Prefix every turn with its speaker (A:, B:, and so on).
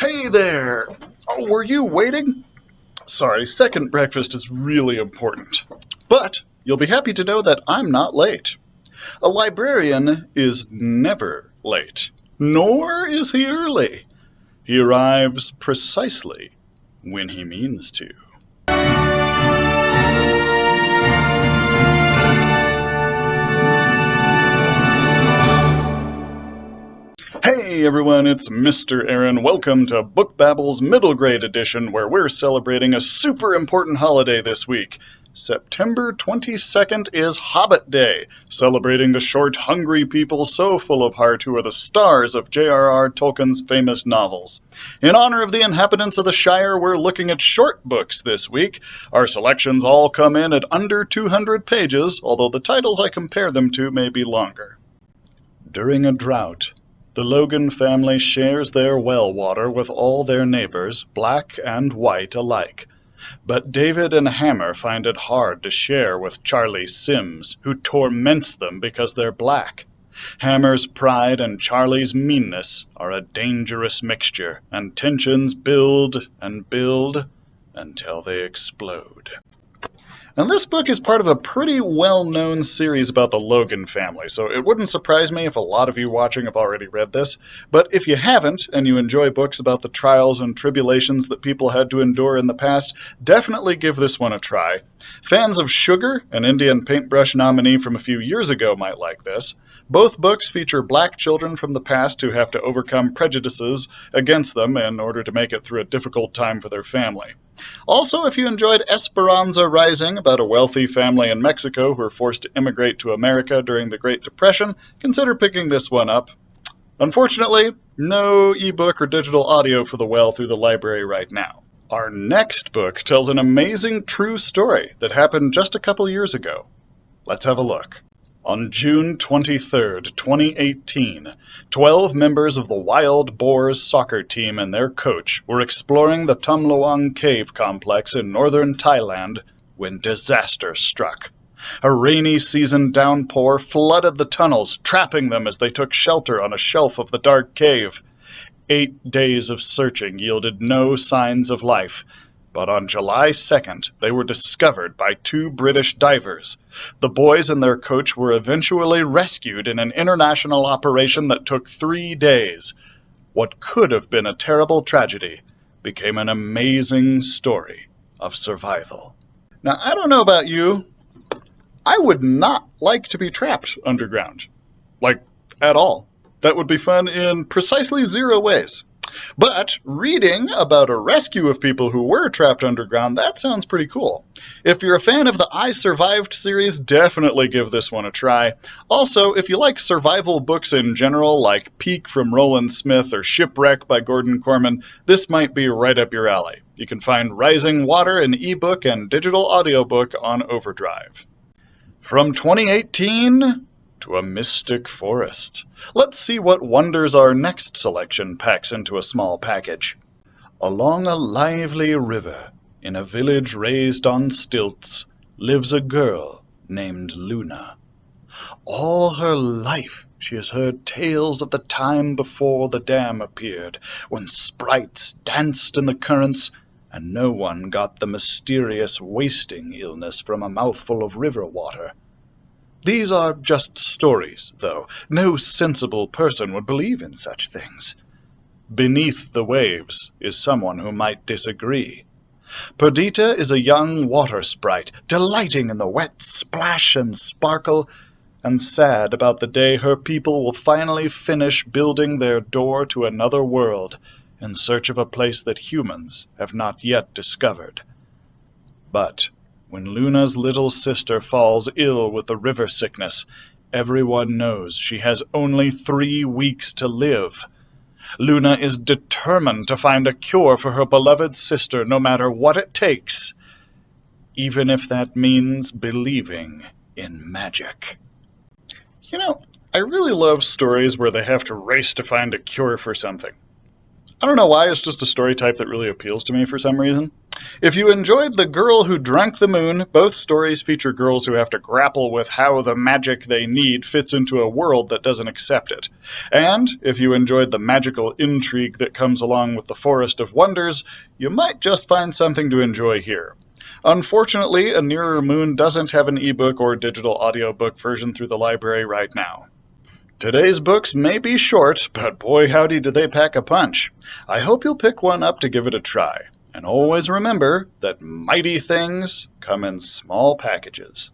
A: Hey there! Oh, were you waiting? Sorry, second breakfast is really important. But you'll be happy to know that I'm not late. A librarian is never late, nor is he early. He arrives precisely when he means to. Hey everyone, it's Mr. Aaron. Welcome to Book Babbles Middle Grade Edition, where we're celebrating a super important holiday this week. September 22nd is Hobbit Day, celebrating the short, hungry people so full of heart who are the stars of J.R.R. Tolkien's famous novels. In honor of the inhabitants of the Shire, we're looking at short books this week. Our selections all come in at under 200 pages, although the titles I compare them to may be longer. During a drought, the Logan family shares their well water with all their neighbors, black and white alike. But David and Hammer find it hard to share with Charlie Sims, who torments them because they're black. Hammer's pride and Charlie's meanness are a dangerous mixture, and tensions build and build until they explode. Now, this book is part of a pretty well-known series about the Logan family, so it wouldn't surprise me if a lot of you watching have already read this. But if you haven't, and you enjoy books about the trials and tribulations that people had to endure in the past, definitely give this one a try. Fans of Sugar, an Indian Paintbrush nominee from a few years ago, might like this. Both books feature black children from the past who have to overcome prejudices against them in order to make it through a difficult time for their family. Also, if you enjoyed Esperanza Rising, about a wealthy family in Mexico who are forced to immigrate to America during the Great Depression, consider picking this one up. Unfortunately, no ebook or digital audio for the well through the library right now. Our next book tells an amazing true story that happened just a couple years ago. Let's have a look. On June 23, 2018, 12 members of the Wild Boars soccer team and their coach were exploring the Tum Luang Cave complex in northern Thailand when disaster struck. A rainy season downpour flooded the tunnels, trapping them as they took shelter on a shelf of the dark cave. 8 days of searching yielded no signs of life. But on July 2nd, they were discovered by 2 British divers. The boys and their coach were eventually rescued in an international operation that took 3 days. What could have been a terrible tragedy became an amazing story of survival. Now, I don't know about you, I would not like to be trapped underground. Like, at all. That would be fun in precisely 0 ways. But reading about a rescue of people who were trapped underground, that sounds pretty cool. If you're a fan of the I Survived series, definitely give this one a try. Also, if you like survival books in general, like Peak from Roland Smith or Shipwreck by Gordon Corman, this might be right up your alley. You can find Rising Water in ebook and digital audiobook on Overdrive. From 2018... to a mystic forest. Let's see what wonders our next selection packs into a small package. Along a lively river, in a village raised on stilts, lives a girl named Luna. All her life she has heard tales of the time before the dam appeared, when sprites danced in the currents, and no one got the mysterious wasting illness from a mouthful of river water. These are just stories, though. No sensible person would believe in such things. Beneath the waves is someone who might disagree. Perdita is a young water sprite, delighting in the wet splash and sparkle, and sad about the day her people will finally finish building their door to another world in search of a place that humans have not yet discovered. But when Luna's little sister falls ill with the river sickness, everyone knows she has only 3 weeks to live. Luna is determined to find a cure for her beloved sister, no matter what it takes, even if that means believing in magic. You know, I really love stories where they have to race to find a cure for something. I don't know why, it's just a story type that really appeals to me for some reason. If you enjoyed The Girl Who Drank the Moon, both stories feature girls who have to grapple with how the magic they need fits into a world that doesn't accept it. And if you enjoyed the magical intrigue that comes along with The Forest of Wonders, you might just find something to enjoy here. Unfortunately, A Nearer Moon doesn't have an ebook or digital audiobook version through the library right now. Today's books may be short, but boy howdy do they pack a punch. I hope you'll pick one up to give it a try. And always remember that mighty things come in small packages.